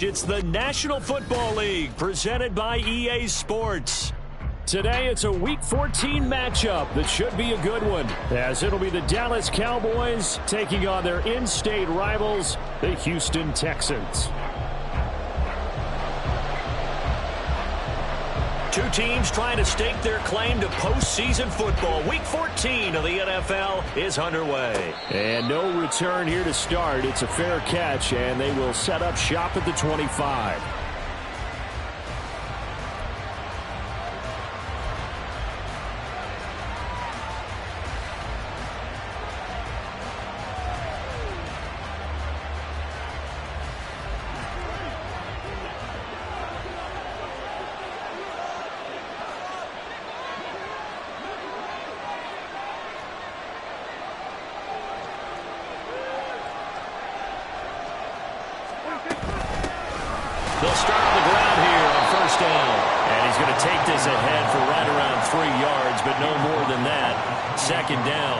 It's the National Football League presented by EA Sports. Today, it's a Week 14 matchup that should be a good one, as it'll be the Dallas Cowboys taking on their in-state rivals, the Houston Texans. Two teams trying to stake their claim to postseason football. Week 14 of the NFL is underway. And no return here to start. It's a fair catch, and they will set up shop at the 25. They'll start on the ground here on first down. And he's going to take this ahead for right around 3 yards, but no more than that. Second down.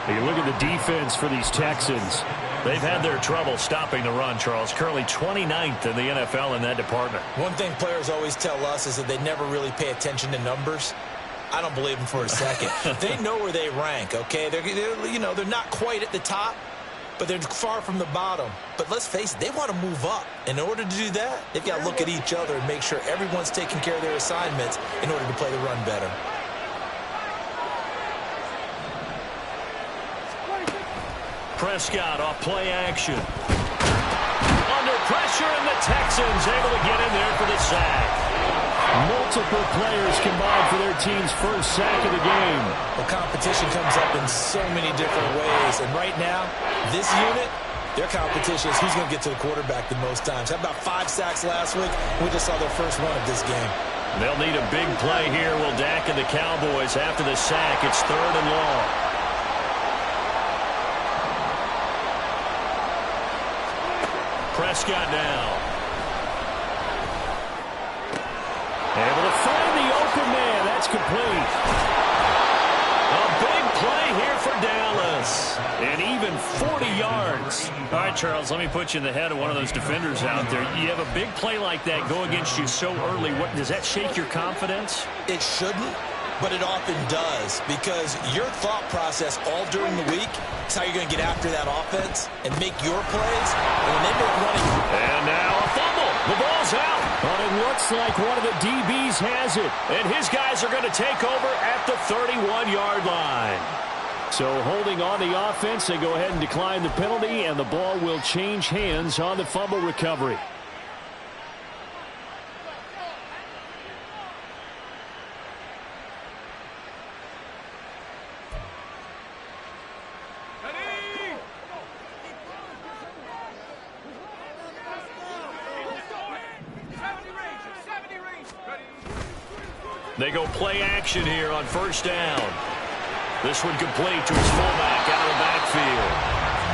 You look at the defense for these Texans. They've had their trouble stopping the run, Charles. Currently 29th in the NFL in that department. One thing players always tell us is that they never really pay attention to numbers. I don't believe them for a second. They know where they rank, okay? They're not quite at the top, but they're far from the bottom. But let's face it, they want to move up. In order to do that, they've got to look at each other and make sure everyone's taking care of their assignments in order to play the run better. Prescott off play action. Under pressure, and the Texans able to get in there for the sack. Multiple players combined for their team's first sack of the game. Well, competition comes up in so many different ways. And right now, this unit, their competition is who's going to get to the quarterback the most times. How about 5 sacks last week? We just saw their first one of this game. They'll need a big play here. Will Dak and the Cowboys after the sack. It's 3rd and long. Prescott now. Able to find the open man. That's complete. A big play here for Dallas. And even 40 yards. All right, Charles, let me put you in the head of one of those defenders out there. You have a big play like that go against you so early. What does that shake your confidence? It shouldn't, but it often does, because your thought process all during the week is how you're going to get after that offense and make your plays. And when they make running. And now a fumble. The ball's out. But it looks like one of the DBs has it. And his guys are going to take over at the 31-yard line. So holding on the offense, they go ahead and decline the penalty, and the ball will change hands on the fumble recovery. They go play action here on first down. This one complete to his fullback out of the backfield.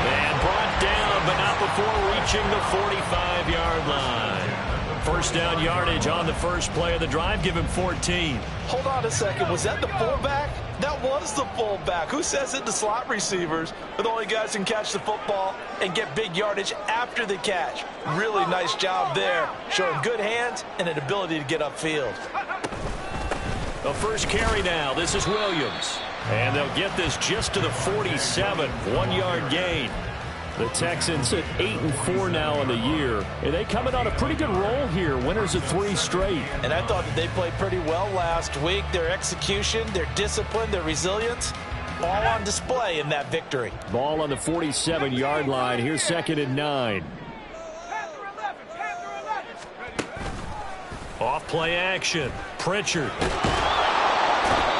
And brought down, but not before reaching the 45-yard line. First down yardage on the first play of the drive. Give him 14. Hold on a second. Was that the fullback? That was the fullback. Who says it? The slot receivers are the only guys who can catch the football and get big yardage after the catch. Really nice job there, showing good hands and an ability to get upfield. The first carry now. This is Williams. And they'll get this just to the 47. 1-yard gain. The Texans at 8-4 now in the year. And they coming on a pretty good roll here. Winners of 3 straight. And I thought that they played pretty well last week. Their execution, their discipline, their resilience, all on display in that victory. Ball on the 47-yard line. Here's 2nd and 9. Off play action. Pritchard.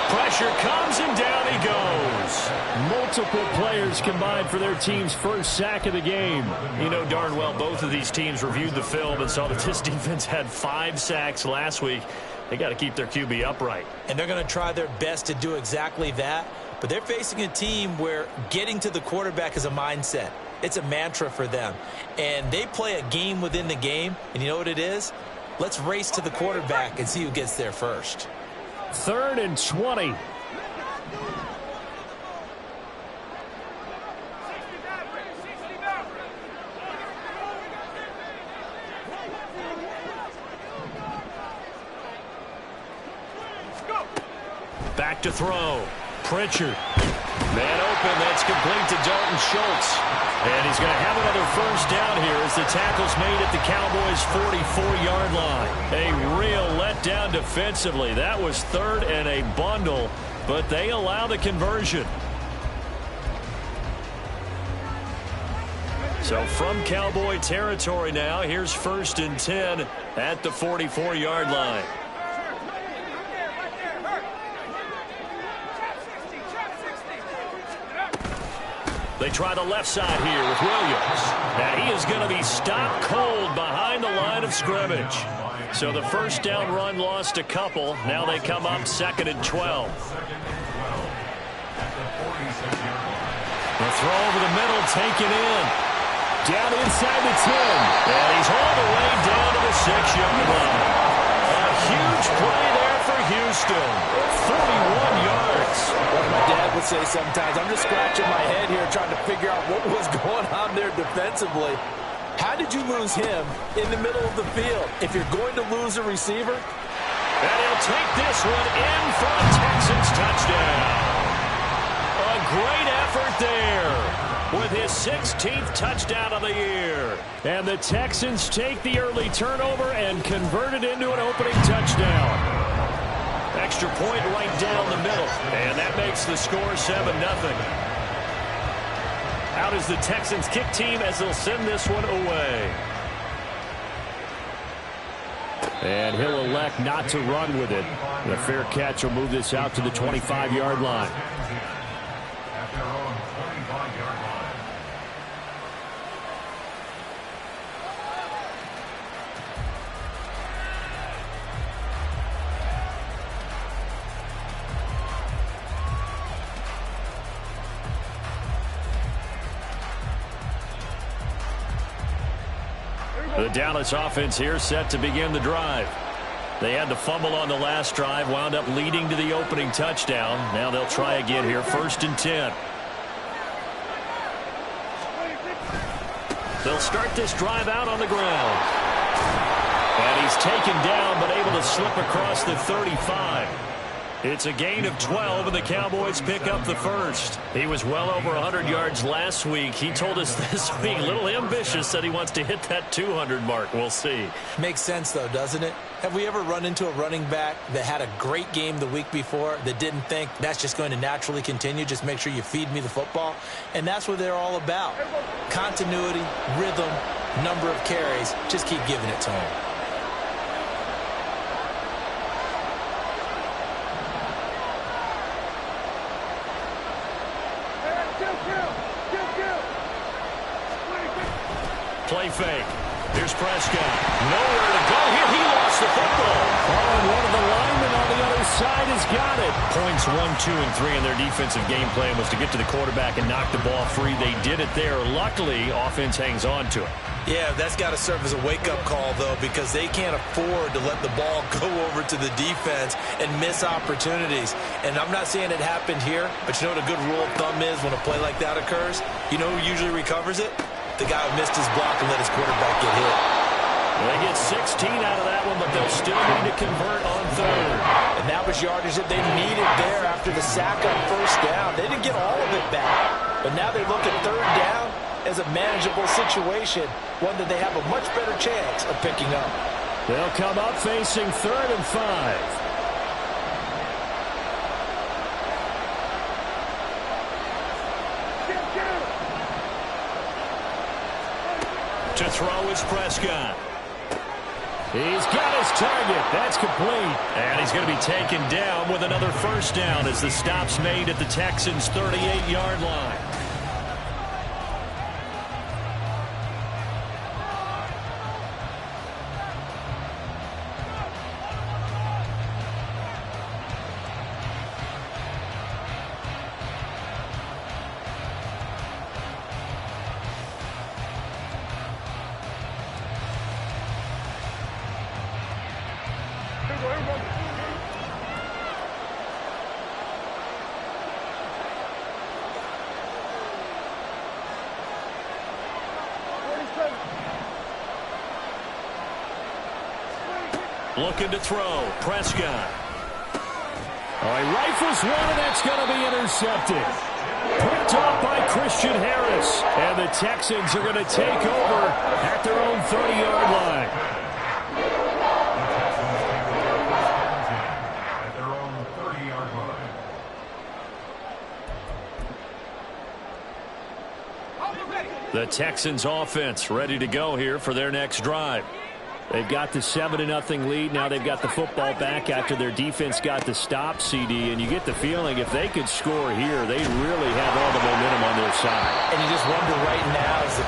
Pressure comes, and down he goes. Multiple players combined for their team's first sack of the game. You know darn well both of these teams reviewed the film and saw that this defense had 5 sacks last week. They got to keep their QB upright. And they're going to try their best to do exactly that. But they're facing a team where getting to the quarterback is a mindset. It's a mantra for them. And they play a game within the game. And you know what it is? Let's race to the quarterback and see who gets there first. 3rd and 20. Back to throw. Pritchard. Man open. That's complete to Dalton Schultz. And he's going to have another first down here as the tackle's made at the Cowboys' 44-yard line. A real letdown defensively. That was third and a bundle, but they allow the conversion. So from Cowboy territory now, here's 1st and 10 at the 44-yard line. They try the left side here with Williams. And he is going to be stopped cold behind the line of scrimmage. So the first down run lost a couple. Now they come up 2nd and 12. The throw over the middle taken in. Down inside the 10. And he's all the way down to the 6-yard line. A huge play there for Houston. 41 yards. What my dad would say sometimes, I'm just scratching my head here trying to figure out what was going on there defensively. How did you lose him in the middle of the field? If you're going to lose a receiver. And he'll take this one in for a Texans touchdown. A great effort there with his 16th touchdown of the year. And the Texans take the early turnover and convert it into an opening touchdown. Extra point right down the middle. And that makes the score 7-0. Out is the Texans kick team as they'll send this one away. And he'll elect not to run with it. The fair catch will move this out to the 25-yard line. The Dallas offense here set to begin the drive. They had the fumble on the last drive, wound up leading to the opening touchdown. Now they'll try again here, 1st and 10. They'll start this drive out on the ground. And he's taken down, but able to slip across the 35. It's a gain of 12, and the Cowboys pick up the first. He was well over 100 yards last week. He told us this week, a little ambitious, said he wants to hit that 200 mark. We'll see. Makes sense, though, doesn't it? Have we ever run into a running back that had a great game the week before that didn't think that's just going to naturally continue? Just make sure you feed me the football. And that's what they're all about. Continuity, rhythm, number of carries. Just keep giving it to him. Play fake. Here's Prescott. Nowhere to go here. He lost the football. Oh, and one of the linemen on the other side has got it. Points 1, 2, and 3 in their defensive game plan was to get to the quarterback and knock the ball free. They did it there. Luckily, offense hangs on to it. Yeah, that's got to serve as a wake-up call, though, because they can't afford to let the ball go over to the defense and miss opportunities. And I'm not saying it happened here, but you know what a good rule of thumb is when a play like that occurs? You know who usually recovers it? The guy who missed his block and let his quarterback get hit. They get 16 out of that one, but they'll still need to convert on 3rd. And that was yardage that they needed there after the sack on 1st down. They didn't get all of it back. But now they look at 3rd down as a manageable situation, one that they have a much better chance of picking up. They'll come up facing 3rd and 5. To throw is Prescott. He's got his target. That's complete. And he's going to be taken down with another first down as the stop's made at the Texans' 38-yard line. Looking to throw. Prescott. Oh, he rifles one, and that's going to be intercepted. Picked off by Christian Harris. And the Texans are going to take over at their own 30-yard line. At their own 30-yard line. The Texans offense ready to go here for their next drive. They've got the 7-0 lead. Now they've got the football back after their defense got the stop, CD. And you get the feeling if they could score here, they'd really have all the momentum on their side. And you just wonder right now as the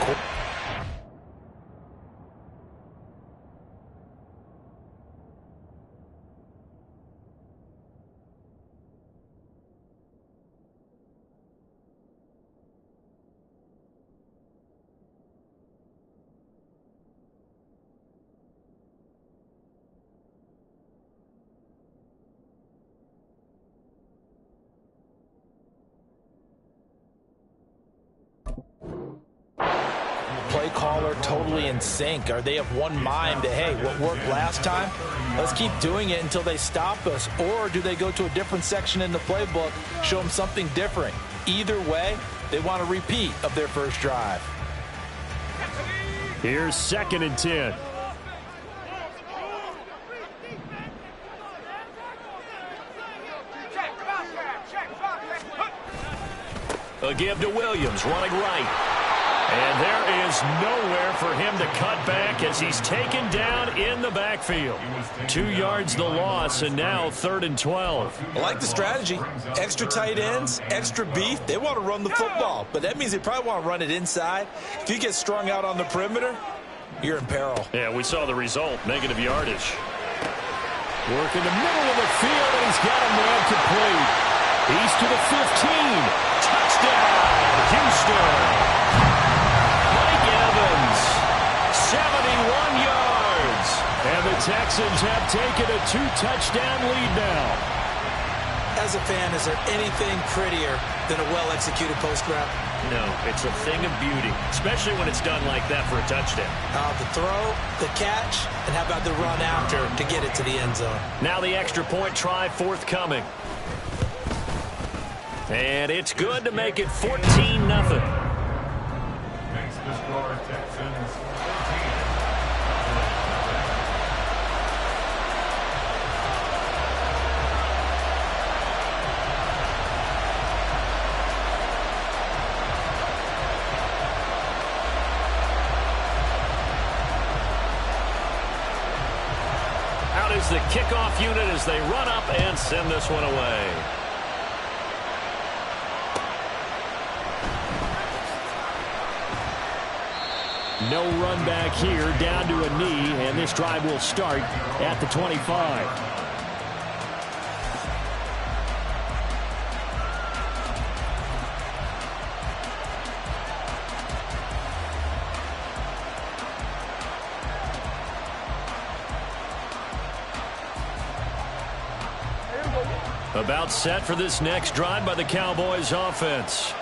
play caller totally in sync. Are they of one mind that, hey, what worked last time, let's keep doing it until they stop us? Or do they go to a different section in the playbook, show them something different? Either way, they want a repeat of their first drive. Here's 2nd and 10. A give to Williams, running right. And there is nowhere for him to cut back as he's taken down in the backfield. 2 yards the loss, and now 3rd and 12. I like the strategy. Extra tight ends, extra beef. They want to run the football, but that means they probably want to run it inside. If you get strung out on the perimeter, you're in peril. Yeah, we saw the result, negative yardage. Work in the middle of the field, and he's got him well complete. He's to the 15. Touchdown, Houston. 71 yards. And the Texans have taken a 2-touchdown lead now. As a fan, is there anything prettier than a well-executed post route? No, it's a thing of beauty, especially when it's done like that for a touchdown. The throw, the catch, and how about the run after to get it to the end zone? Now the extra point try forthcoming. And it's good to make it 14-0. Makes the score Texans 14. Out is the kickoff unit as they run up and send this one away. No run back here, down to a knee, and this drive will start at the 25. About set for this next drive by the Cowboys offense.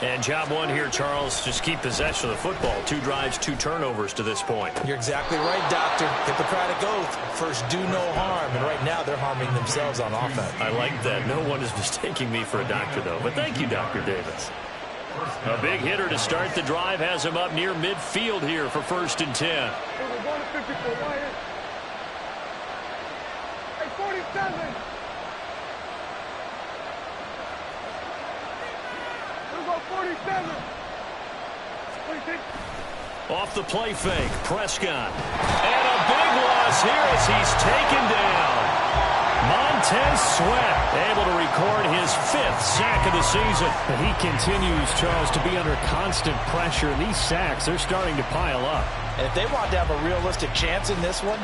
And job one here, Charles, just keep possession of the football. 2 drives, 2 turnovers to this point. You're exactly right, Doctor. Hippocratic oath. First, do no harm. And right now, they're harming themselves on offense. I like that. No one is mistaking me for a doctor, though. But thank you, Dr. Davis. A big hitter to start the drive has him up near midfield here for 1st and 10. 47. Off the play fake, Prescott. And a big loss here as he's taken down. Montez Sweat able to record his 5th sack of the season. And he continues, Charles, to be under constant pressure. And these sacks, they're starting to pile up. And if they want to have a realistic chance in this one,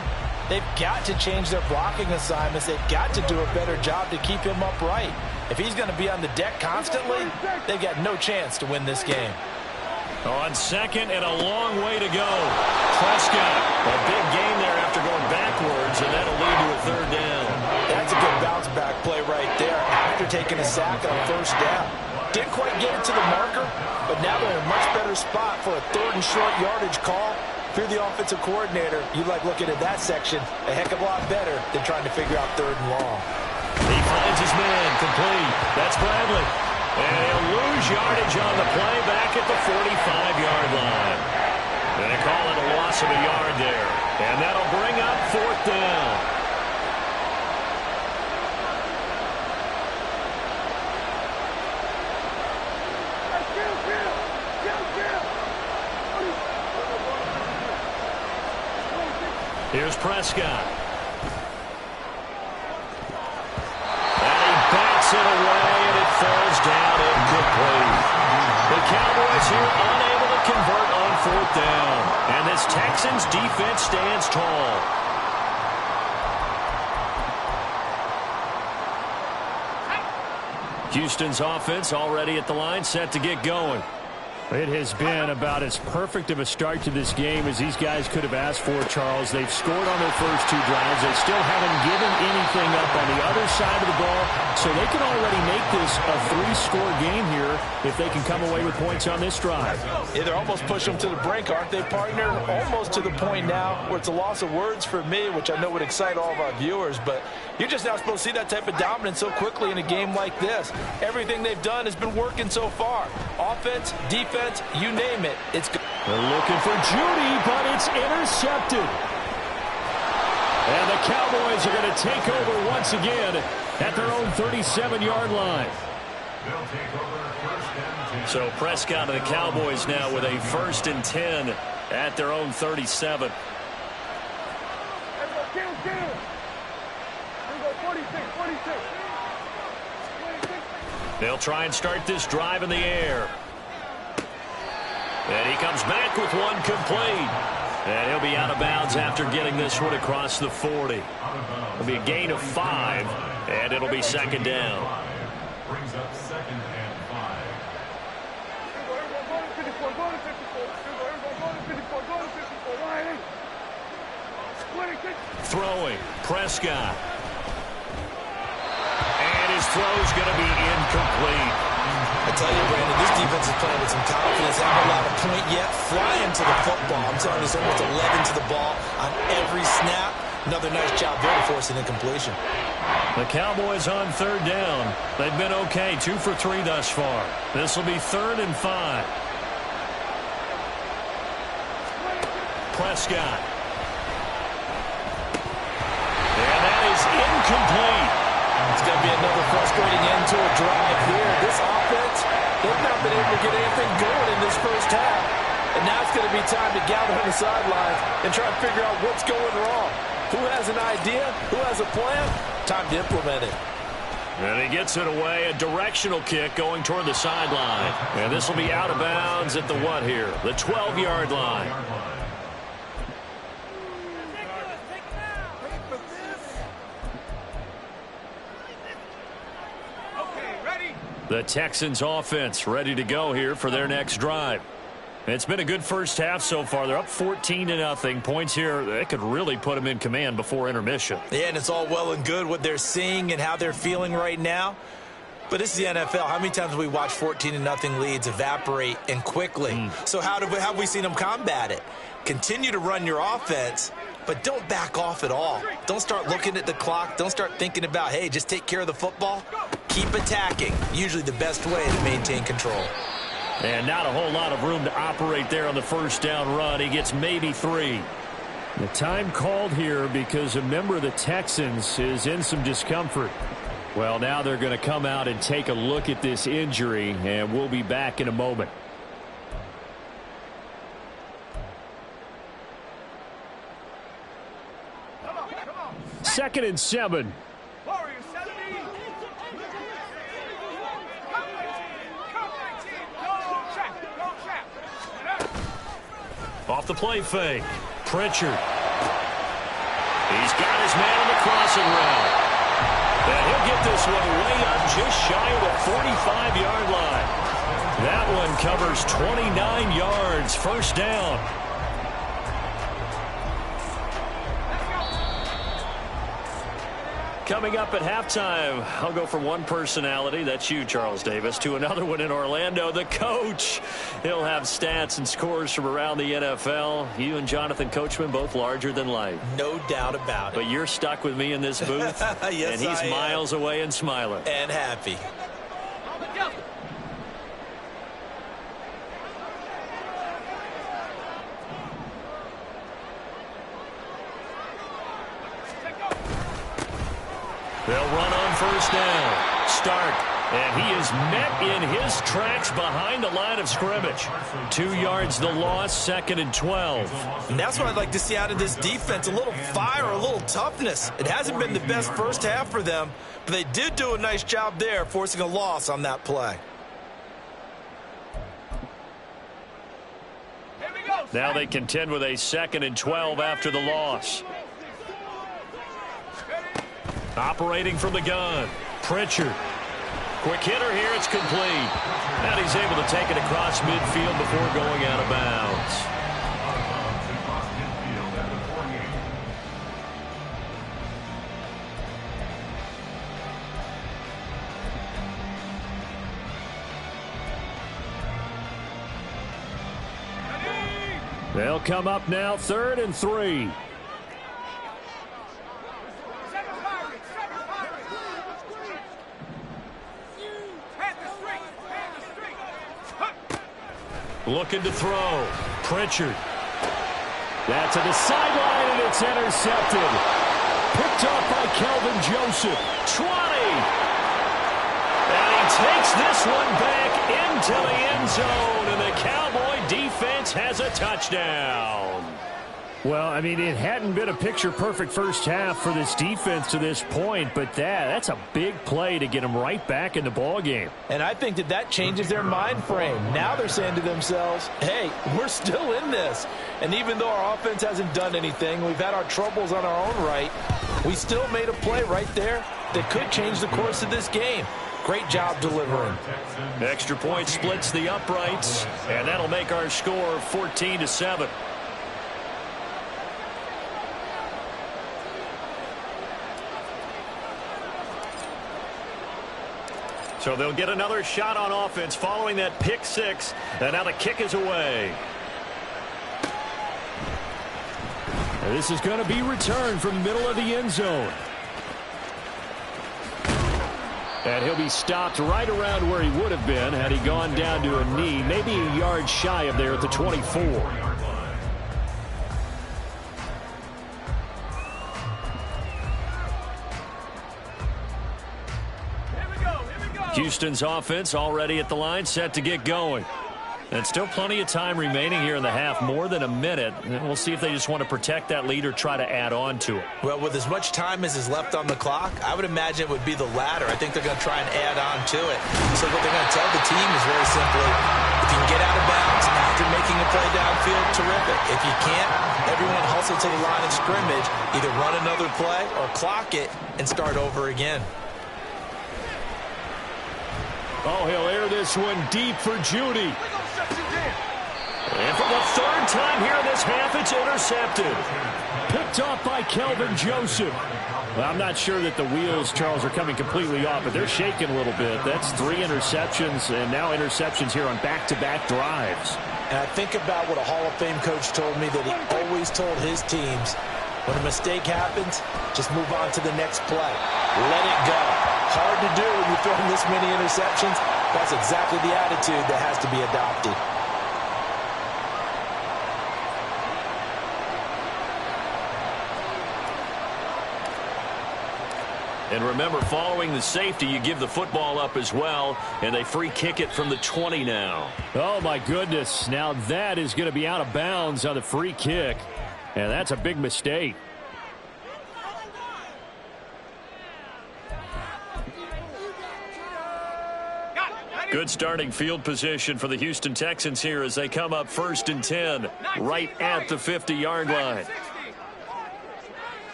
they've got to change their blocking assignments. They've got to do a better job to keep him upright. If he's going to be on the deck constantly, they've got no chance to win this game. On 2nd and a long way to go. Prescott, a big gain there after going backwards, and that'll lead to a 3rd down. That's a good bounce back play right there after taking a sack on 1st down. Didn't quite get it to the marker, but now they're in a much better spot for a 3rd and short yardage call. If you're the offensive coordinator, you like looking at that section a heck of a lot better than trying to figure out 3rd and long. He finds his man. Complete. That's Bradley. And he'll lose yardage on the play back at the 45-yard line. And they call it a loss of a yard there. And that'll bring up 4th down. Here's Prescott. And he bats it away, and it falls down incomplete. The Cowboys here unable to convert on 4th down. And this Texans defense stands tall. Houston's offense already at the line, set to get going. It has been about as perfect of a start to this game as these guys could have asked for, Charles. They've scored on their first 2 drives. They still haven't given anything up on the other side of the ball, so they can already make this a 3-score game here if they can come away with points on this drive. Yeah, they're almost pushing them to the brink, aren't they, partner? Almost to the point now where it's a loss of words for me, which I know would excite all of our viewers, but you're just not supposed to see that type of dominance so quickly in a game like this. Everything they've done has been working so far. Offense, defense, you name it, it's good. They're looking for Judy, but it's intercepted. And the Cowboys are going to take over once again at their own 37-yard line. They'll take over 1st and 10. So Prescott and the Cowboys now with a 1st and 10 at their own 37. They'll try and start this drive in the air. And he comes back with one complete. And he'll be out of bounds after getting this one across the 40. It'll be a gain of 5, and it'll be 2nd down. Brings up 2nd and 5. Throwing, Prescott. And his throw's going to be incomplete. I tell you, Brandon, this defense is playing with some confidence. They haven't allowed a point yet. Flying to the football. I'm telling you, it's almost 11 to the ball on every snap. Another nice job there to force an incompletion. The Cowboys on 3rd down. They've been okay, 2 for 3 thus far. This will be 3rd and 5. Prescott. And that is incomplete. It's going to be another frustrating end to a drive here. This offense, they've not been able to get anything going in this first half. And now it's going to be time to gather on the sidelines and try to figure out what's going wrong. Who has an idea? Who has a plan? Time to implement it. And he gets it away, a directional kick going toward the sideline. And this will be out of bounds at the what here? The 12-yard line. The Texans offense ready to go here for their next drive. It's been a good first half so far. They're up 14-0. Points here, they could really put them in command before intermission. Yeah, and it's all well and good what they're seeing and how they're feeling right now. But this is the NFL. How many times have we watched 14-0 leads evaporate and quickly? So how have we seen them combat it? Continue to run your offense, but don't back off at all. Don't start looking at the clock. Don't start thinking about, hey, just take care of the football. Keep attacking. Usually the best way to maintain control. And not a whole lot of room to operate there on the first down run. He gets maybe 3. The time called here because a member of the Texans is in some discomfort. Well, now they're going to come out and take a look at this injury, and we'll be back in a moment. Second and 7. Off the play fake. Pritchard. He's got his man on the crossing route. And he'll get this one way up just shy of the 45-yard line. That one covers 29 yards. First down. Coming up at halftime, I'll go from one personality, that's you, Charles Davis, to another one in Orlando, the coach. He'll have stats and scores from around the NFL. You and Jonathan Coachman both larger than life. No doubt about it. But you're stuck with me in this booth, yes, and he's miles away and smiling. And happy. They'll run on first down. Stark. And he is met in his tracks behind the line of scrimmage. 2 yards the loss, 2nd and 12. And that's what I'd like to see out of this defense. A little fire, a little toughness. It hasn't been the best first half for them, but they did do a nice job there, forcing a loss on that play. Now they contend with a 2nd and 12 after the loss. Operating from the gun, Pritchard. Quick hitter here, it's complete. And he's able to take it across midfield before going out of bounds. They'll come up now, 3rd and 3. Looking to throw. Pritchard. That's at the sideline, and it's intercepted. Picked up by Kelvin Joseph. 20. And he takes this one back into the end zone, and the Cowboy defense has a touchdown. Well, I mean, it hadn't been a picture-perfect first half for this defense to this point, but that's a big play to get them right back in the ballgame. And I think that changes their mind frame. Now they're saying to themselves, hey, we're still in this. And even though our offense hasn't done anything, we've had our troubles on our own right, we still made a play right there that could change the course of this game. Great job delivering. Extra point splits the uprights, and that'll make our score 14-7. So they'll get another shot on offense following that pick 6. And now the kick is away. This is going to be returned from the middle of the end zone. And he'll be stopped right around where he would have been had he gone down to a knee, maybe a yard shy of there at the 24. Houston's offense already at the line, set to get going. And still plenty of time remaining here in the half, more than a minute. And we'll see if they just want to protect that lead or try to add on to it. Well, with as much time as is left on the clock, I would imagine it would be the latter. I think they're going to try and add on to it. So what they're going to tell the team is very simply, if you can get out of bounds after making a play downfield, terrific. If you can't, everyone hustle to the line of scrimmage, either run another play or clock it and start over again. Oh, he'll air this one deep for Judy. And for the 3rd time here in this half, it's intercepted. Picked off by Kelvin Joseph. Well, I'm not sure that the wheels, Charles, are coming completely off, but they're shaking a little bit. That's 3 interceptions, and now interceptions here on back-to-back drives. And I think about what a Hall of Fame coach told me that he always told his teams, when a mistake happens, just move on to the next play. Let it go. Hard to do when you're throwing this many interceptions. That's exactly the attitude that has to be adopted. And remember, following the safety, you give the football up as well, and they free kick it from the 20 now. Oh, my goodness. Now that is going to be out of bounds on the free kick, and that's a big mistake. Good starting field position for the Houston Texans here as they come up 1st and 10, right at the 50-yard line.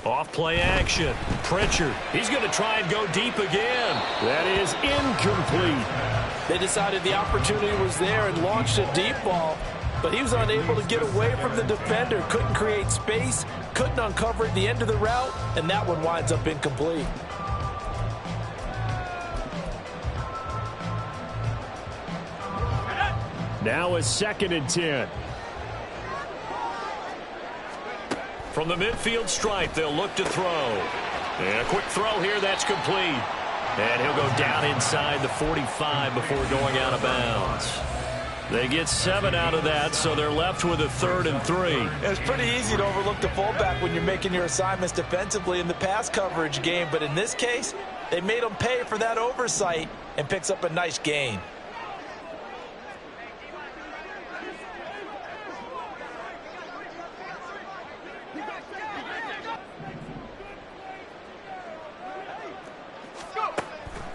Off play action. Pritchard. He's going to try and go deep again. That is incomplete. They decided the opportunity was there and launched a deep ball. but he was unable to get away from the defender. Couldn't create space, couldn't uncover at the end of the route, and that one winds up incomplete. Now a 2nd and 10. From the midfield stripe, they'll look to throw. And a quick throw here, that's complete. And he'll go down inside the 45 before going out of bounds. They get 7 out of that, so they're left with a 3rd and 3. It's pretty easy to overlook the fullback when you're making your assignments defensively in the pass coverage game, but in this case, they made him pay for that oversight and picks up a nice gain.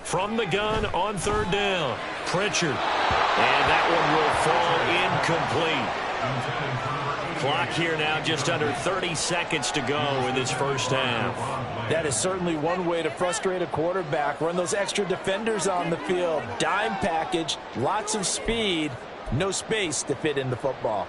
From the gun on 3rd down, Pritchard. And that one will fall incomplete. Clock here now just under 30 seconds to go in this first half. That is certainly one way to frustrate a quarterback. Run those extra defenders on the field. Dime package, lots of speed, no space to fit in the football.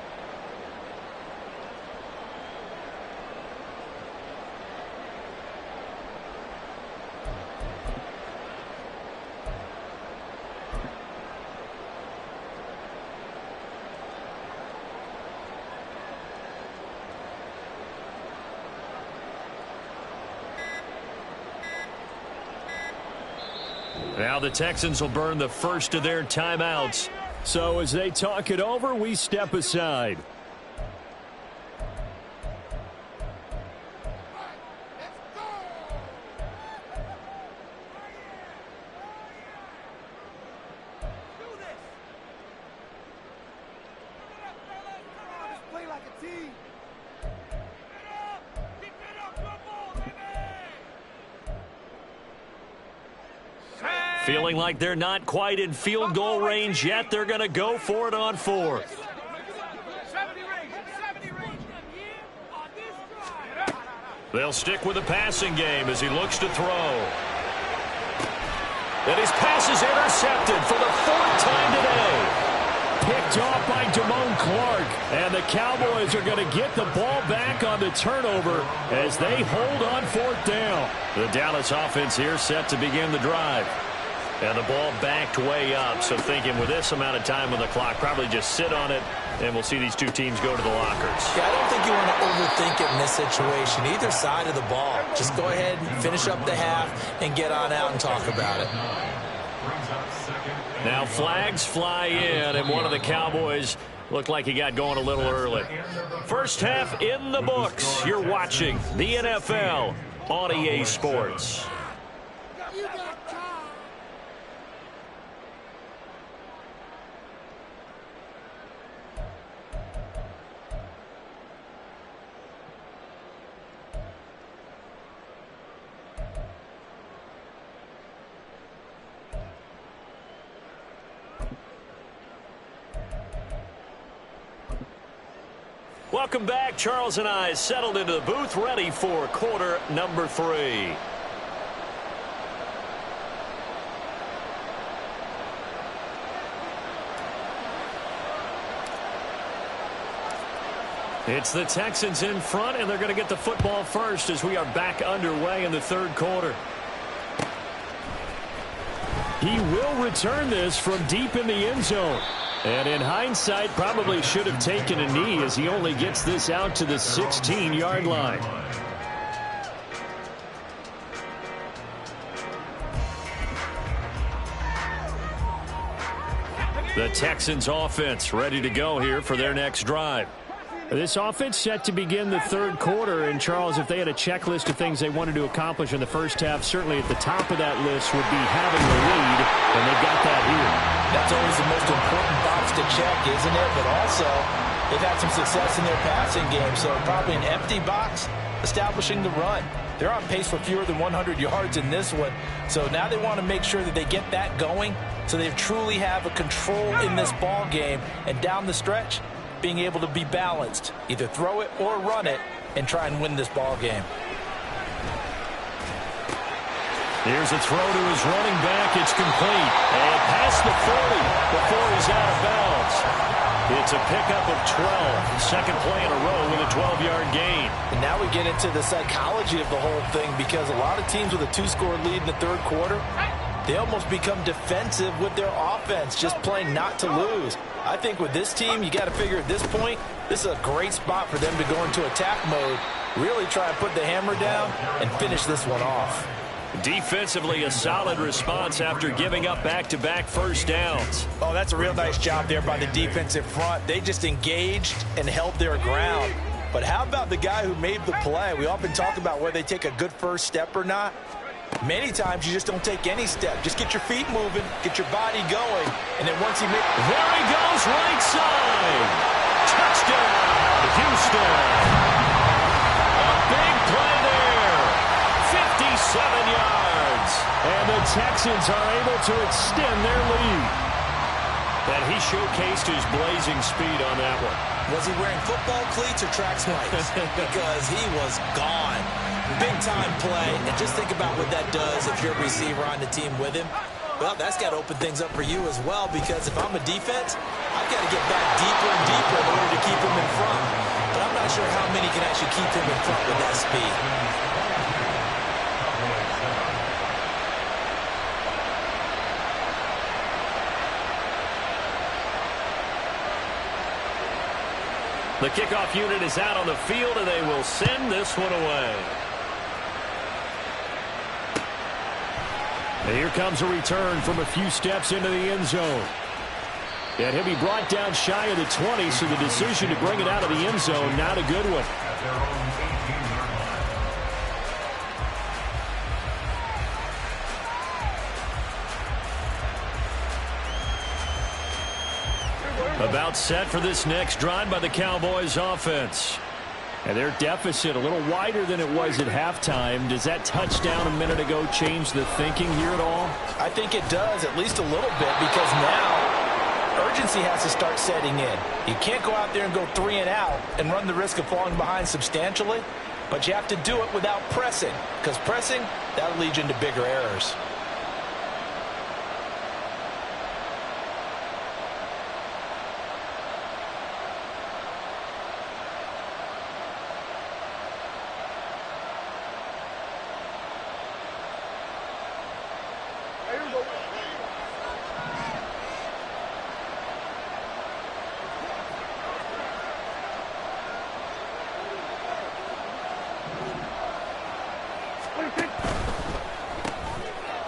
Now the Texans will burn the first of their timeouts. So as they talk it over, we step aside. Feeling like they're not quite in field goal range yet. They're going to go for it on 4th. They'll stick with the passing game as he looks to throw. And his pass is intercepted for the 4th time today. Picked off by Damone Clark. And the Cowboys are going to get the ball back on the turnover as they hold on 4th down. The Dallas offense here set to begin the drive. And the ball backed way up. So thinking with this amount of time on the clock, probably just sit on it, and we'll see these two teams go to the lockers. Yeah, I don't think you want to overthink it in this situation. Either side of the ball. Just go ahead and finish up the half and get on out and talk about it. Now flags fly in, and one of the Cowboys looked like he got going a little early. First half in the books. You're watching the NFL on EA Sports. Welcome back. Charles and I settled into the booth, ready for quarter number 3. It's the Texans in front, and they're going to get the football first as we are back underway in the 3rd quarter. He will return this from deep in the end zone. And in hindsight, probably should have taken a knee as he only gets this out to the 16-yard line. The Texans offense ready to go here for their next drive. This offense set to begin the 3rd quarter. And, Charles, if they had a checklist of things they wanted to accomplish in the first half, certainly at the top of that list would be having the lead, and they've got that here. That's always the most important box to check, isn't it? But also, they've had some success in their passing game, so probably an empty box establishing the run. They're on pace for fewer than 100 yards in this one, so now they want to make sure that they get that going so they truly have a control in this ball game, and down the stretch, being able to be balanced, either throw it or run it, and try and win this ball game. Here's a throw to his running back. It's complete. And past the 40 before he's out of bounds. It's a pickup of 12. Second play in a row with a 12-yard gain. And now we get into the psychology of the whole thing, because a lot of teams with a 2-score lead in the third quarter, they almost become defensive with their offense, just playing not to lose. I think with this team, you got to figure at this point, this is a great spot for them to go into attack mode, really try and put the hammer down and finish this one off. Defensively, a solid response after giving up back-to-back first downs. Oh, that's a real nice job there by the defensive front. They just engaged and held their ground. But how about the guy who made the play? We often talk about whether they take a good first step or not. Many times you just don't take any step. Just get your feet moving, get your body going, and then once he makes... There he goes, right side. Touchdown, Houston. A big play there. 57 yards. And the Texans are able to extend their lead. And he showcased his blazing speed on that one. Was he wearing football cleats or track spikes? Because he was gone. Big-time play. And just think about what that does if you're a receiver on the team with him. Well, that's got to open things up for you as well, because if I'm a defense, I've got to get back deeper and deeper in order to keep him in front. But I'm not sure how many can actually keep him in front with that speed. The kickoff unit is out on the field, and they will send this one away. And here comes a return from a few steps into the end zone. And he'll be brought down shy of the 20, so the decision to bring it out of the end zone, not a good one. About set for this next drive by the Cowboys offense. And their deficit a little wider than it was at halftime. Does that touchdown a minute ago change the thinking here at all? I think it does, at least a little bit, because now urgency has to start setting in. You can't go out there and go 3 and out and run the risk of falling behind substantially, but you have to do it without pressing, because pressing, that'll lead you into bigger errors.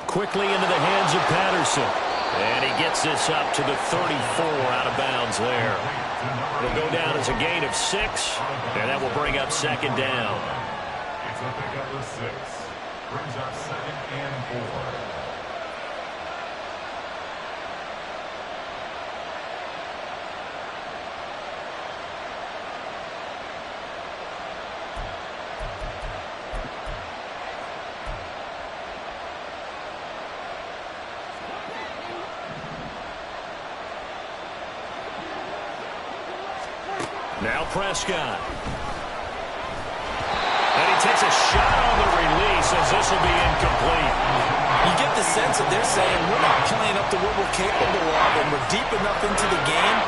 Quickly into the hands of Patterson. And he gets this up to the 34 out of bounds there. It'll go down as a gain of 6, and that will bring up second down. It's a pickup of 6. Brings up second and 4. Now Prescott. And he takes a shot on the release as this will be incomplete. You get the sense that they're saying we're not playing up to what we're capable of, and we're deep enough into the game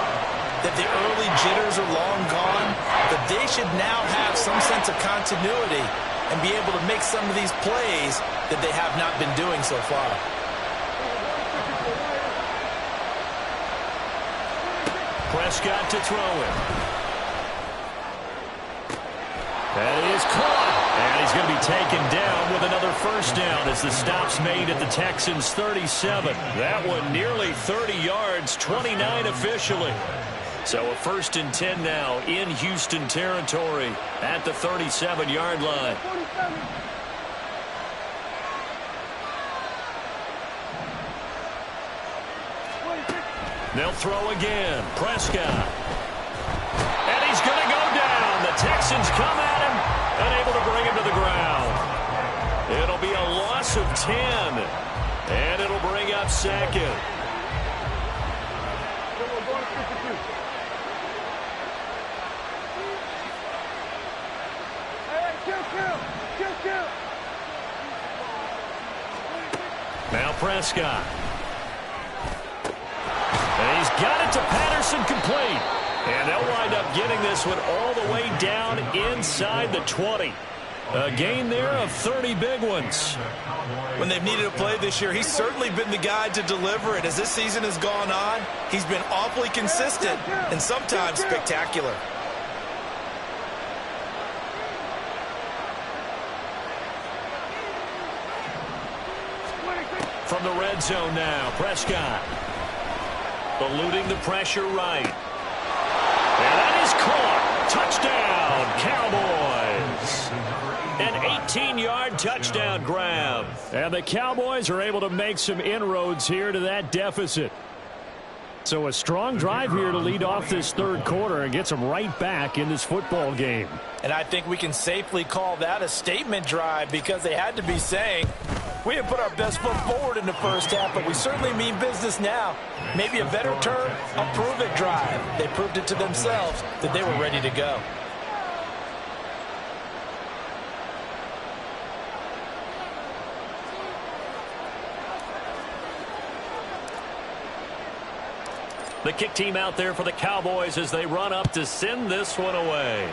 that the early jitters are long gone, but they should now have some sense of continuity and be able to make some of these plays that they have not been doing so far. Prescott to throw it. That is caught. And he's going to be taken down with another first down as the stop's made at the Texans' 37. That one nearly 30 yards, 29 officially. So a 1st and 10 now in Houston territory at the 37-yard line. They'll throw again. Prescott. And he's going to go down. The Texans come at him, unable to bring him to the ground. It'll be a loss of 10, and it'll bring up second. Now Prescott. And he's got it to Patterson, complete. And they'll wind up getting this one all the way down inside the 20. A gain there of 30 big ones. When they've needed a play this year, he's certainly been the guy to deliver it. As this season has gone on, he's been awfully consistent and sometimes spectacular. From the red zone now, Prescott. Eluding the pressure right. And that is caught. Touchdown, Cowboys. An 18-yard touchdown grab. And the Cowboys are able to make some inroads here to that deficit. So a strong drive here to lead off this third quarter and gets them right back in this football game. And I think we can safely call that a statement drive because they had to be saying, we didn't put our best foot forward in the first half, but we certainly mean business now. Maybe a better term, a prove-it drive. They proved it to themselves that they were ready to go. The kick team out there for the Cowboys as they run up to send this one away.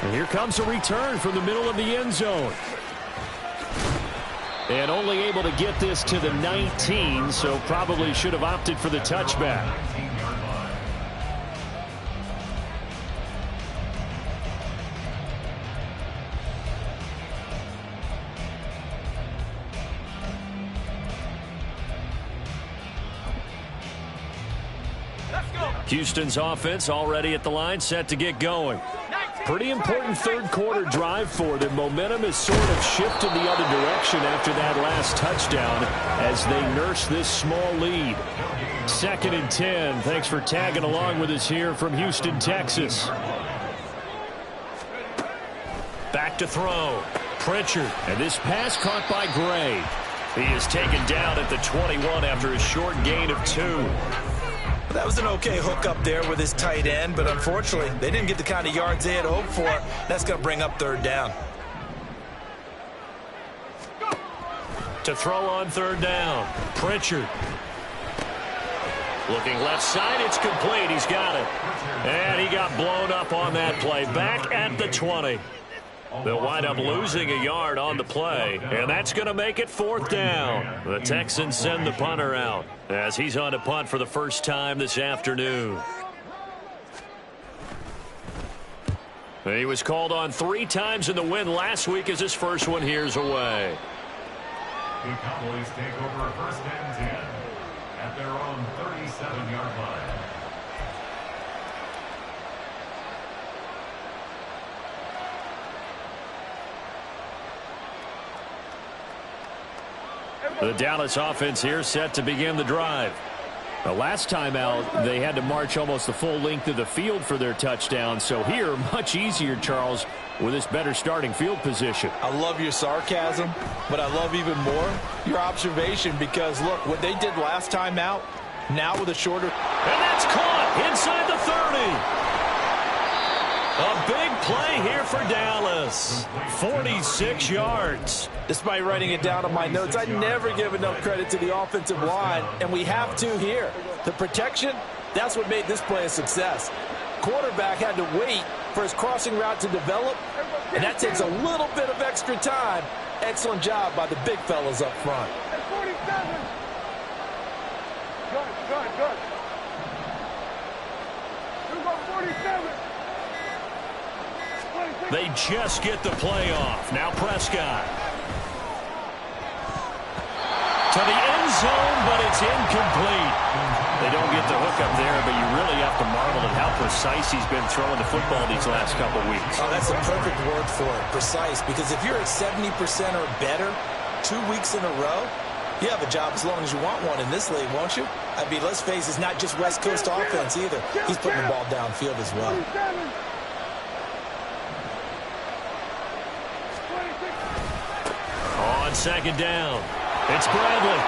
And here comes a return from the middle of the end zone. And only able to get this to the 19, so probably should have opted for the touchback. Houston's offense already at the line, set to get going. Pretty important third quarter drive for them. Momentum has sort of shifted the other direction after that last touchdown as they nurse this small lead. 2nd and 10. Thanks for tagging along with us here from Houston, Texas. Back to throw. Pritchard. And this pass caught by Gray. He is taken down at the 21 after a short gain of 2. That was an okay hook up there with his tight end, but unfortunately, they didn't get the kind of yards they had hoped for. That's going to bring up 3rd down. To throw on 3rd down, Pritchard. Looking left side, it's complete. He's got it. And he got blown up on that play. Back at the 20. They'll wind up losing a yard on the play, and that's going to make it 4th down. The Texans send the punter out as he's on to punt for the first time this afternoon. He was called on 3 times in the win last week as his first one here's away. The Cowboys take over 1st and 10 at their own 37-yard line. The Dallas offense here set to begin the drive. The last time out, they had to march almost the full length of the field for their touchdown. So here, much easier, Charles, with this better starting field position. I love your sarcasm, but I love even more your observation because, look, what they did last time out, now with a shorter. And that's caught inside the 30. A big play here for Dallas. 46 yards. Despite writing it down on my notes, I never give enough credit to the offensive line, and we have to here. The protection, that's what made this play a success. Quarterback had to wait for his crossing route to develop, and that takes a little bit of extra time. Excellent job by the big fellas up front. 47. Good. Who's on 47? They just get the play off. Now Prescott. To the end zone, but it's incomplete. They don't get the hook up there, but you really have to marvel at how precise he's been throwing the football these last couple weeks. Oh, that's the perfect word for it, precise, because if you're at 70% or better 2 weeks in a row, you have a job as long as you want one in this league, won't you? I mean, let's face it, it's not just West Coast offense either. He's putting the ball downfield as well. On 2nd down, it's Bradley.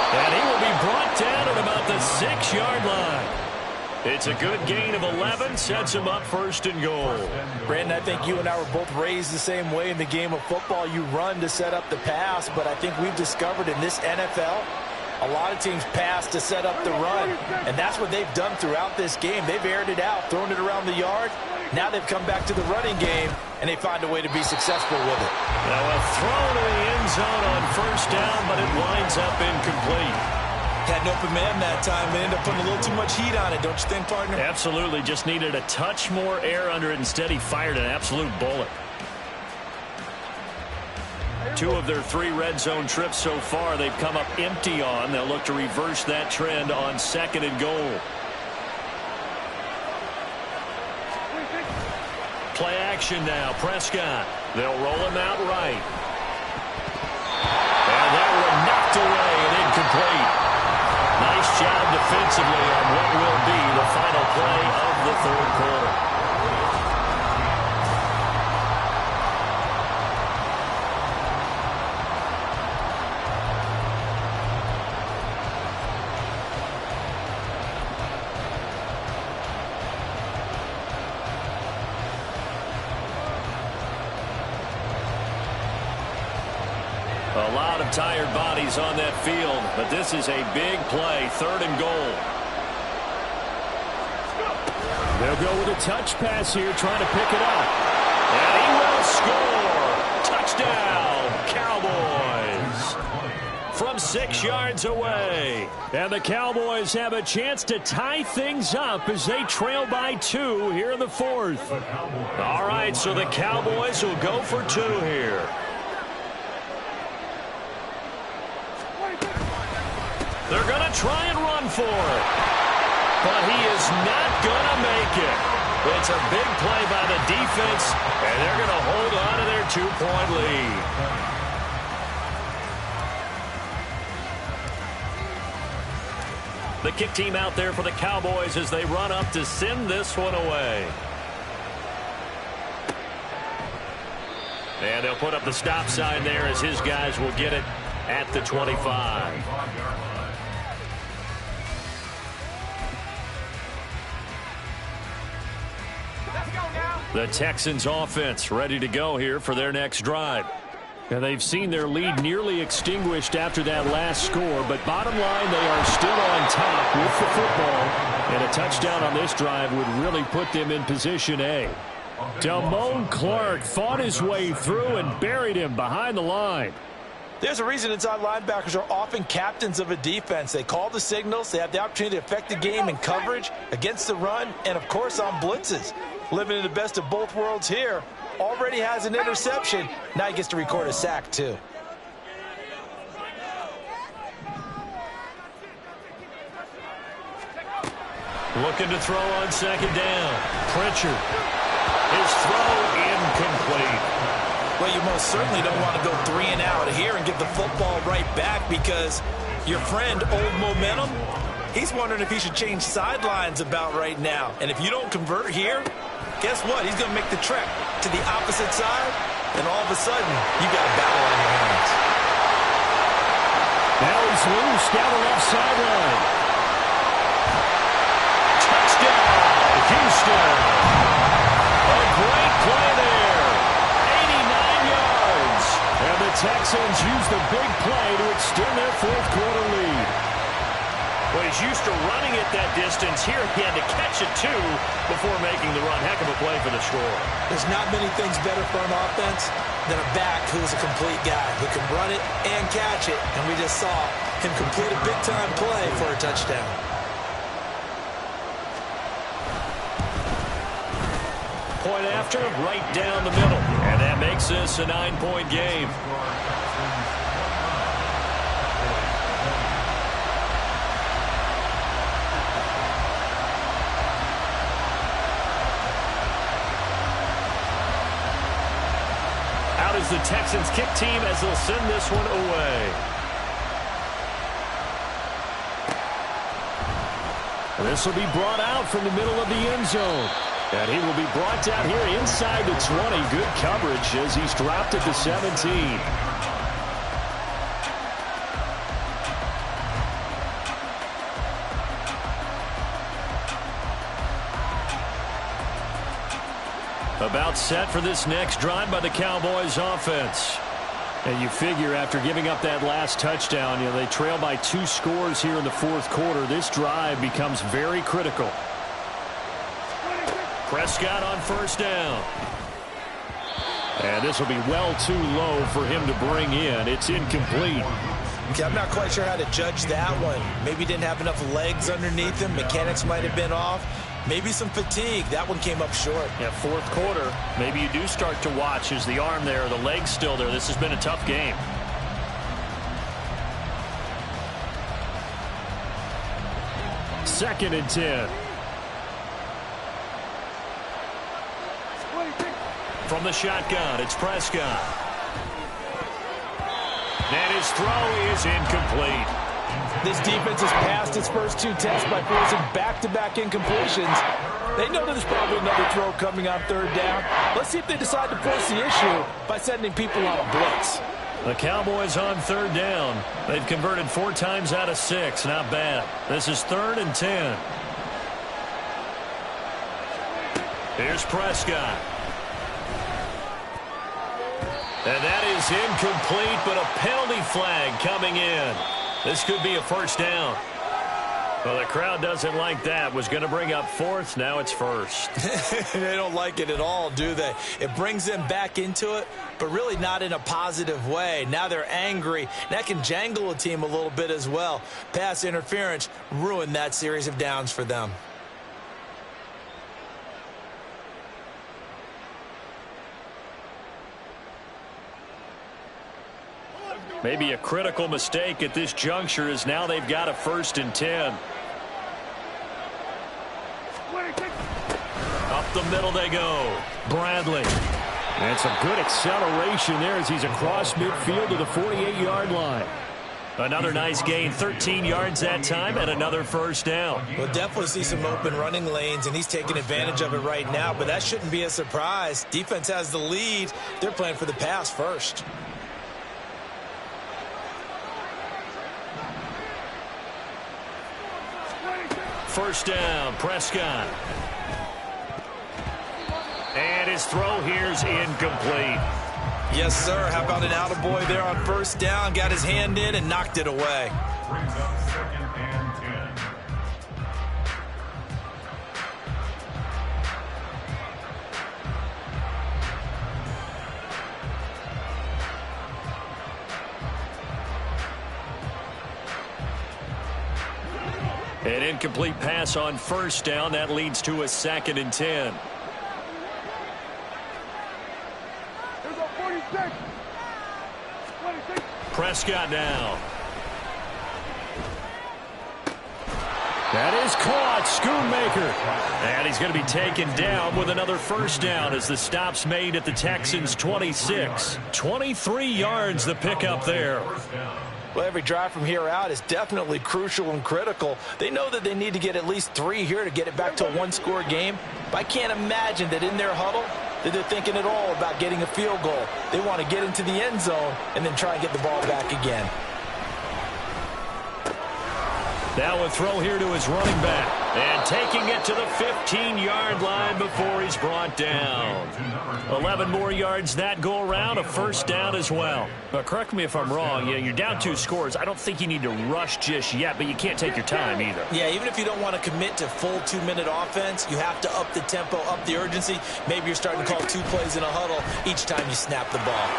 And he will be brought down at about the 6-yard line. It's a good gain of 11, sets him up 1st and goal. Brandon, I think you and I were both raised the same way in the game of football. You run to set up the pass, but I think we've discovered in this NFL, A lot of teams pass to set up the run, and that's what they've done throughout this game. They've aired it out, thrown it around the yard. Now they've come back to the running game, and they find a way to be successful with it. Now a throw to the end zone on first down, but it winds up incomplete. Had an open man that time. They ended up putting a little too much heat on it, don't you think, partner? Absolutely. Just needed a touch more air under it. Instead, he fired an absolute bullet. 2 of their 3 red zone trips so far, they've come up empty on. They'll look to reverse that trend on 2nd and goal. Play action now. Prescott. They'll roll him out right. And that one knocked away and incomplete. Nice job defensively on what will be the final play of the 3rd quarter. A lot of tired bodies on that field, but this is a big play, 3rd and goal. They'll go with a touch pass here, trying to pick it up. And he will score. Touchdown, Cowboys. From 6 yards away. And the Cowboys have a chance to tie things up as they trail by 2 here in the 4th. All right, so the Cowboys will go for 2 here. They're going to try and run for it. But he is not going to make it. It's a big play by the defense, and they're going to hold on to their 2-point lead. The kick team out there for the Cowboys as they run up to send this one away. And they'll put up the stop sign there as his guys will get it at the 25. The Texans offense ready to go here for their next drive. And they've seen their lead nearly extinguished after that last score, but bottom line, they are still on top with the football. And a touchdown on this drive would really put them in position A. Damone Clark fought his way through and buried him behind the line. There's a reason inside linebackers are often captains of a defense. They call the signals. They have the opportunity to affect the game in coverage, against the run, and, of course, on blitzes. Living in the best of both worlds here. Already has an interception. Now he gets to record a sack, too. Looking to throw on 2nd down. Pritchard. His throw incomplete. Well, you most certainly don't want to go 3 and out here and give the football right back because your friend, Old Momentum, he's wondering if he should change sidelines about right now. And if you don't convert here, guess what? He's going to make the trek to the opposite side, and all of a sudden, you got a battle on your hands. Now he's loose down the left sideline. Touchdown, Houston. A great play there. 89 yards. And the Texans use the big play to extend their 4th quarter lead. Well, he's used to running it that distance. Here he had to catch it, too, before making the run. Heck of a play for the score. There's not many things better for an offense than a back who's a complete guy who can run it and catch it. And we just saw him complete a big-time play for a touchdown. Point after, right down the middle. And that makes this a 9-point game. Out is the Texans kick team as they'll send this one away. This will be brought out from the middle of the end zone. And he will be brought down here inside the 20. Good coverage as he's dropped at the 17. About set for this next drive by the Cowboys offense. And you figure after giving up that last touchdown, they trail by 2 scores here in the fourth quarter. This drive becomes very critical. Prescott on first down. And this will be well too low for him to bring in. It's incomplete. Okay, I'm not quite sure how to judge that one. Maybe didn't have enough legs underneath him. Mechanics might have been off. Maybe some fatigue. That one came up short. Yeah, fourth quarter. Maybe you do start to watch. Is the arm there? The leg's still there? This has been a tough game. Second and 10. From the shotgun, it's Prescott. And his throw is incomplete. This defense has passed its first 2 tests by forcing back-to-back incompletions. They know there's probably another throw coming on third down. Let's see if they decide to force the issue by sending people on a blitz. The Cowboys on third down. They've converted 4 times out of 6. Not bad. This is 3rd and 10. Here's Prescott. And that is incomplete, but a penalty flag coming in. This could be a first down. Well, the crowd doesn't like that. Was going to bring up 4th. Now it's 1st. They don't like it at all, do they? It brings them back into it, but really not in a positive way. Now they're angry. That can jangle a team a little bit as well. Pass interference ruined that series of downs for them. Maybe a critical mistake at this juncture is now they've got a 1st and 10. Up the middle they go. Bradley. And some good acceleration there as he's across midfield to the 48-yard line. Another nice gain, 13 yards that time, and another first down. We'll definitely see some open running lanes, and he's taking advantage of it right now, but that shouldn't be a surprise. Defense has the lead. They're playing for the pass first. First down, Prescott. And his throw here's incomplete. Yes, sir. How about an attaboy there on first down? Got his hand in and knocked it away. Brings up 2nd and 10. An incomplete pass on first down. That leads to a 2nd and 10. Prescott now. That is caught. Schoonmaker. And he's going to be taken down with another first down as the stop's made at the Texans' 26. 23 yards the pickup there. Well, every drive from here out is definitely crucial and critical. They know that they need to get at least 3 here to get it back to a one-score game. But I can't imagine that in their huddle that they're thinking at all about getting a field goal. They want to get into the end zone and then try and get the ball back again. Now a throw here to his running back. And taking it to the 15-yard line before he's brought down. 11 more yards that go around, a first down as well. But correct me if I'm wrong, you're down 2 scores. I don't think you need to rush just yet, but you can't take your time either. Yeah, even if you don't want to commit to full 2-minute offense, you have to up the tempo, up the urgency. Maybe you're starting to call 2 plays in a huddle each time you snap the ball.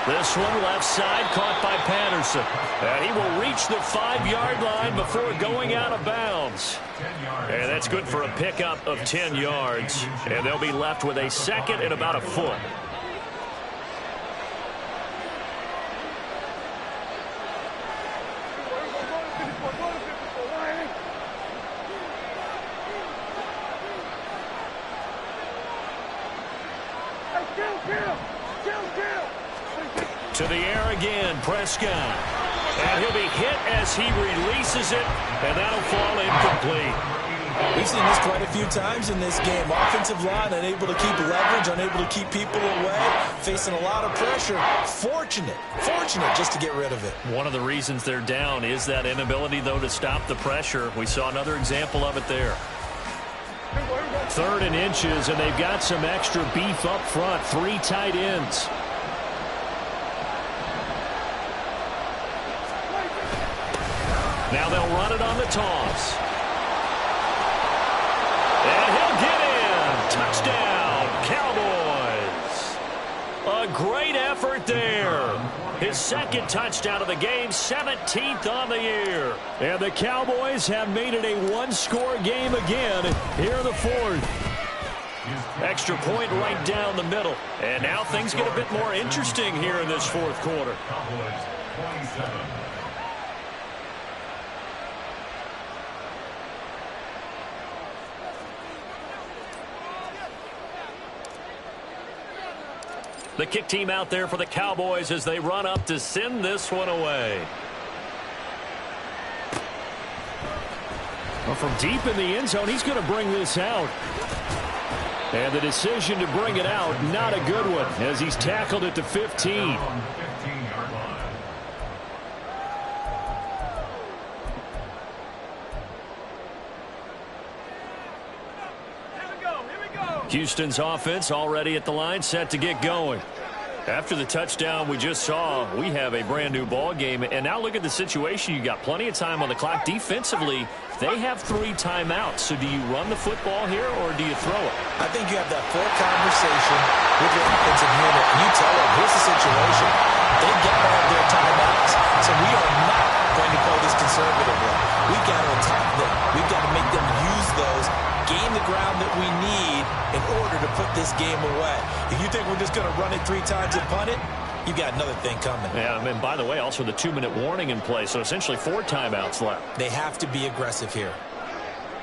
This one left side caught by Patterson. And he will reach the 5-yard line before going out of bounds. And that's good for a pickup of 10 yards. And they'll be left with a 2nd and about a foot. To the air again, Prescott. And he'll be hit as he releases it, and that'll fall incomplete. We've seen this quite a few times in this game. Offensive line unable to keep leverage, unable to keep people away, facing a lot of pressure. Fortunate just to get rid of it. One of the reasons they're down is that inability, though, to stop the pressure. We saw another example of it there. 3rd and inches, and they've got some extra beef up front. 3 tight ends. Now they'll run it on the toss. And he'll get in. Touchdown, Cowboys. A great effort there. His second touchdown of the game, 17th on the year. And the Cowboys have made it a one-score game again here in the fourth. Extra point right down the middle. And now things get a bit more interesting here in this fourth quarter. Cowboys 27. The kick team out there for the Cowboys as they run up to send this one away. Well, from deep in the end zone, he's going to bring this out. And the decision to bring it out, not a good one, as he's tackled at the 15. On the 15-yard line. Houston's offense already at the line, set to get going. After the touchdown we just saw, we have a brand new ball game. And now look at the situation. You got plenty of time on the clock. Defensively, they have 3 timeouts. So do you run the football here or do you throw it? I think you have that full conversation with your offensive unit, and you tell them, here's the situation. They've got all of their timeouts, so we are not going to play this conservatively. We've got to attack them. We've got to make them use those, gain the ground that we need in order to put this game away. If you think we're just going to run it 3 times and punt it, you've got another thing coming. Yeah, and by the way, also the 2-minute warning in place, so essentially 4 timeouts left. They have to be aggressive here.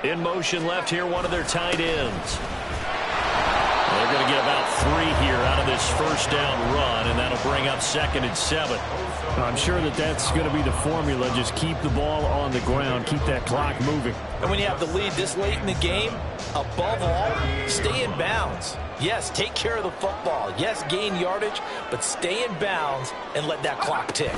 In motion left here, one of their tight ends. They're going to get about 3 here out of this first down run, and that'll bring up 2nd and 7. I'm sure that that's going to be the formula. Just keep the ball on the ground. Keep that clock moving. And when you have the lead this late in the game, above all, stay in bounds. Yes, take care of the football. Yes, gain yardage, but stay in bounds and let that clock tick.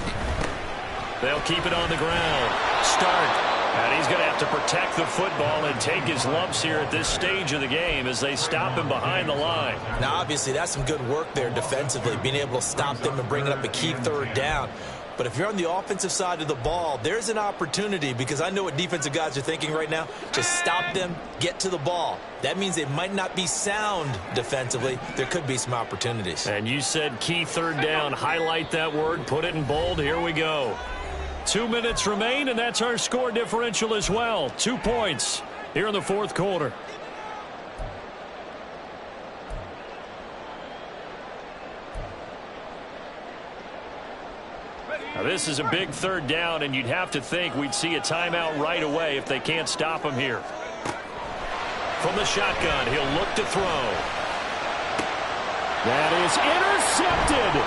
They'll keep it on the ground. Start. And he's going to have to protect the football and take his lumps here at this stage of the game as they stop him behind the line. Now, obviously, that's some good work there defensively, being able to stop them and bringing up a key 3rd down. But if you're on the offensive side of the ball, there's an opportunity, because I know what defensive guys are thinking right now. Just stop them, get to the ball. That means they might not be sound defensively. There could be some opportunities. And you said key 3rd down. Highlight that word. Put it in bold. Here we go. 2 minutes remain, and that's our score differential as well. 2 points here in the fourth quarter. Now, this is a big 3rd down, and you'd have to think we'd see a timeout right away if they can't stop him here. From the shotgun, he'll look to throw. That is intercepted.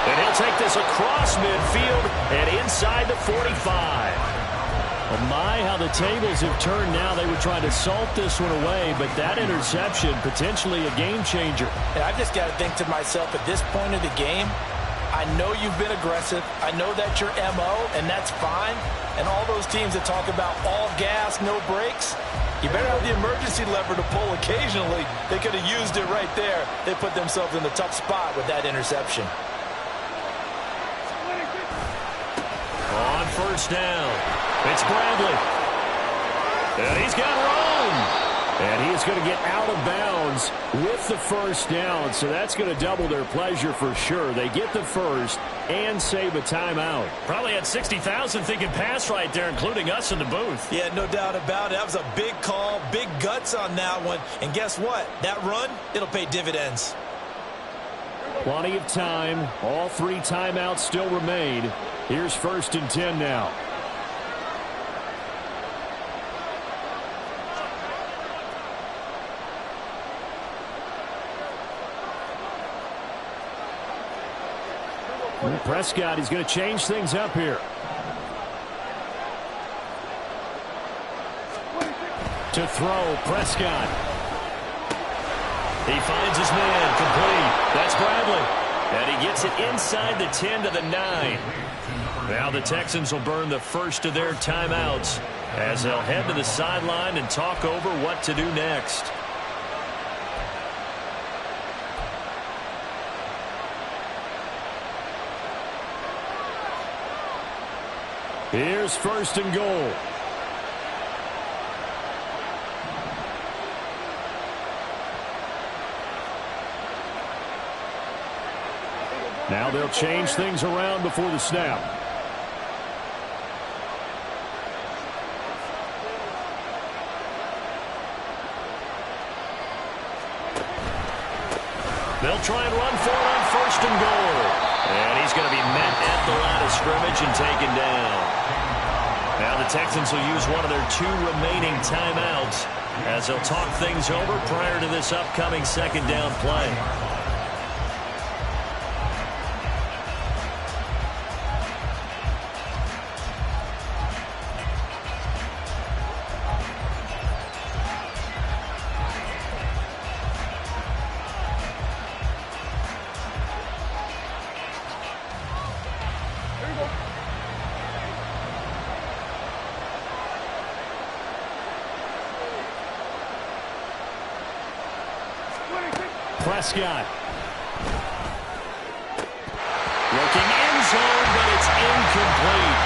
And he'll take this across midfield and inside the 45. Oh my, how the tables have turned now. They were trying to salt this one away, but that interception, potentially a game changer. And I've just got to think to myself, at this point of the game, I know you've been aggressive. I know that's your MO, and that's fine. And all those teams that talk about all gas, no brakes, you better have the emergency lever to pull occasionally. They could have used it right there. They put themselves in the tough spot with that interception. On first down, it's Bradley. And he's got room. And he is going to get out of bounds with the first down. So that's going to double their pleasure for sure. They get the first and save a timeout. Probably had 60,000 thinking pass right there, including us in the booth. Yeah, no doubt about it. That was a big call, big guts on that one. And guess what? That run, it'll pay dividends. Plenty of time. All 3 timeouts still remain. Here's 1st and 10 now. And Prescott, he's going to change things up here. To throw, Prescott. He finds his man, complete. That's Bradley. And he gets it inside the 10 to the 9. Now the Texans will burn the first of their timeouts as they'll head to the sideline and talk over what to do next. Here's first and goal. Now they'll change things around before the snap. They'll try and run for it on first and goal. And he's going to be met at the line of scrimmage and taken down. Now the Texans will use one of their 2 remaining timeouts as they'll talk things over prior to this upcoming second down play. Prescott. Looking end zone, but it's incomplete.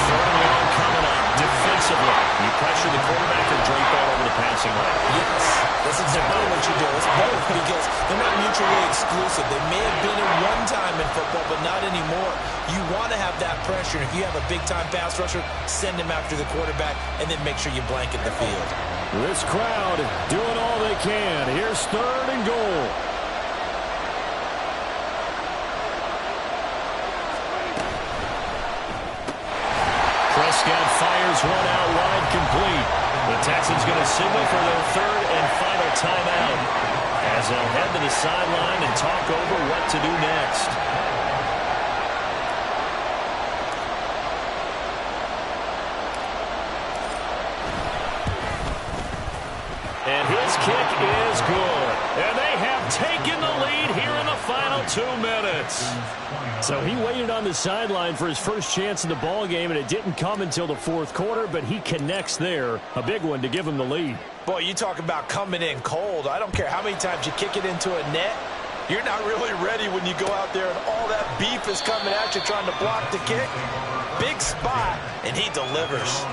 Third and long coming up defensively. You pressure the quarterback and drape all over the passing lane. Yes, that's exactly what you do. It's both because they're not mutually exclusive. They may have been in one time in football, but not anymore. You want to have that pressure. If you have a big-time pass rusher, send him after the quarterback, and then make sure you blanket the field. This crowd doing all they can. Here's third and goal. Prescott fires one out wide, complete. The Texans going to signal for their third and final timeout as they'll head to the sideline and talk over what to do next. And his kick is good. And they have taken the lead here in the final 2 minutes. So he waited on the sideline for his first chance in the ball game, and it didn't come until the 4th quarter, but he connects there. A big one to give him the lead. Boy, you talk about coming in cold. I don't care how many times you kick it into a net. You're not really ready when you go out there and all that beef is coming at you trying to block the kick. Big spot, and he delivers.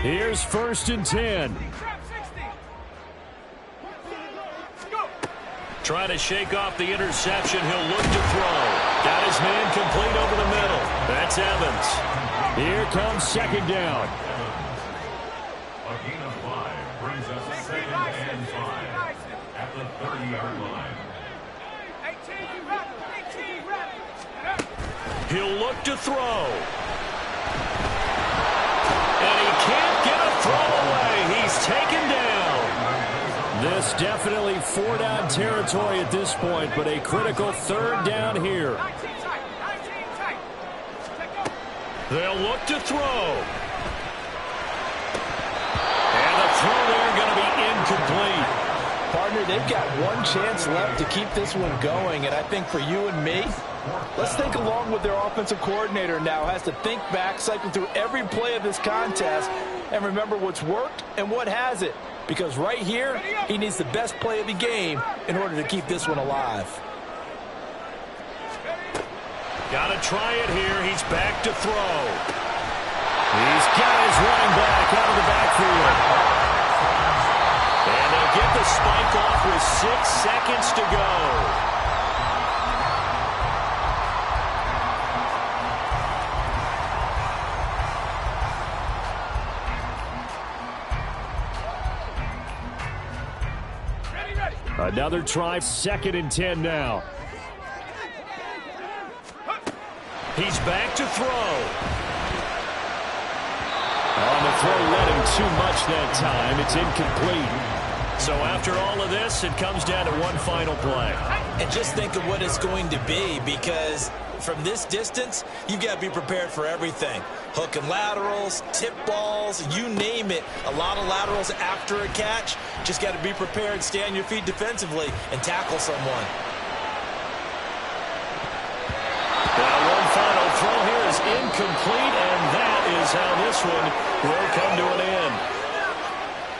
Here's first and 10. Trying to shake off the interception. He'll look to throw. Got his man complete over the middle. That's Evans. Here comes second down. A gain of 5 brings us 2nd and 5 at the 30-yard line. He'll look to throw. And he can't get a throw away. He's taken down. This definitely 4-down territory at this point, but a critical 3rd down here. They'll look to throw. And the throw there going to be incomplete. Partner, they've got one chance left to keep this one going, and I think for you and me, let's think along with their offensive coordinator now. Has to think back, cycle through every play of this contest, and remember what's worked and what hasn't. Because right here, he needs the best play of the game in order to keep this one alive. Got to try it here. He's back to throw. He's got his running back out of the backfield. And they'll get the spike off with 6 seconds to go. Another try, 2nd and 10 now. He's back to throw. On the throw, led him too much that time. It's incomplete. So after all of this, it comes down to one final play. And just think of what it's going to be, because from this distance, you've got to be prepared for everything. Hook and laterals, tip balls, you name it. A lot of laterals after a catch. Just got to be prepared, stay on your feet defensively, and tackle someone. Now one final throw here is incomplete, and that is how this one will come to an end.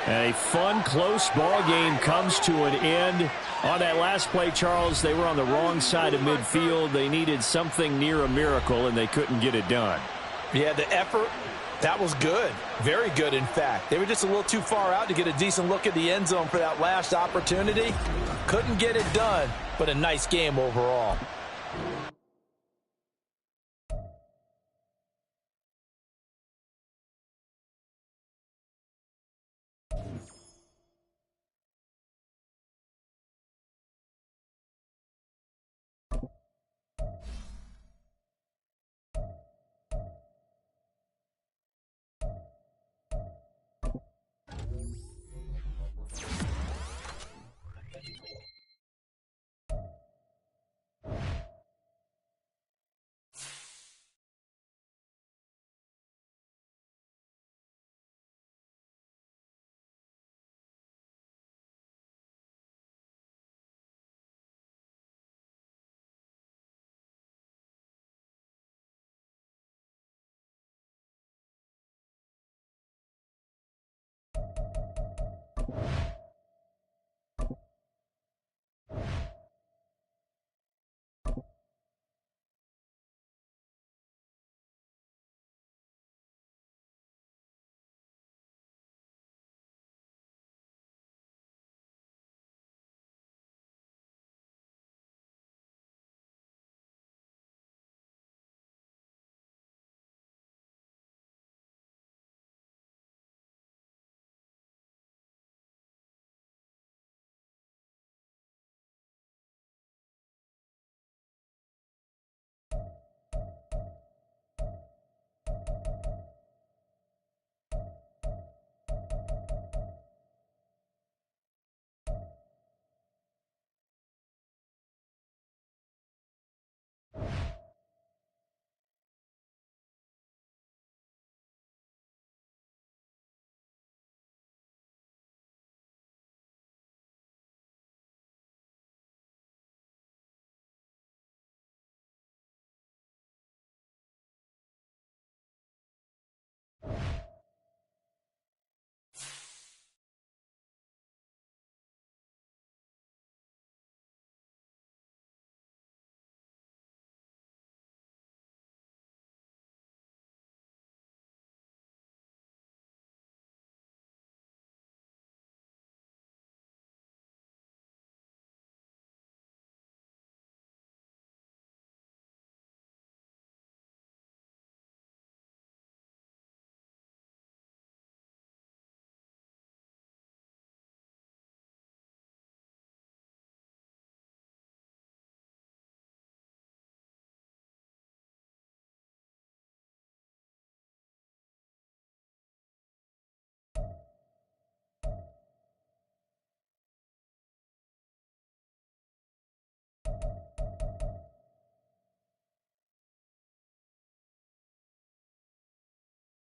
And a fun, close ball game comes to an end. On that last play, Charles, they were on the wrong side of midfield. They needed something near a miracle, and they couldn't get it done. Yeah, the effort, that was good. Very good, in fact. They were just a little too far out to get a decent look at the end zone for that last opportunity. Couldn't get it done, but a nice game overall.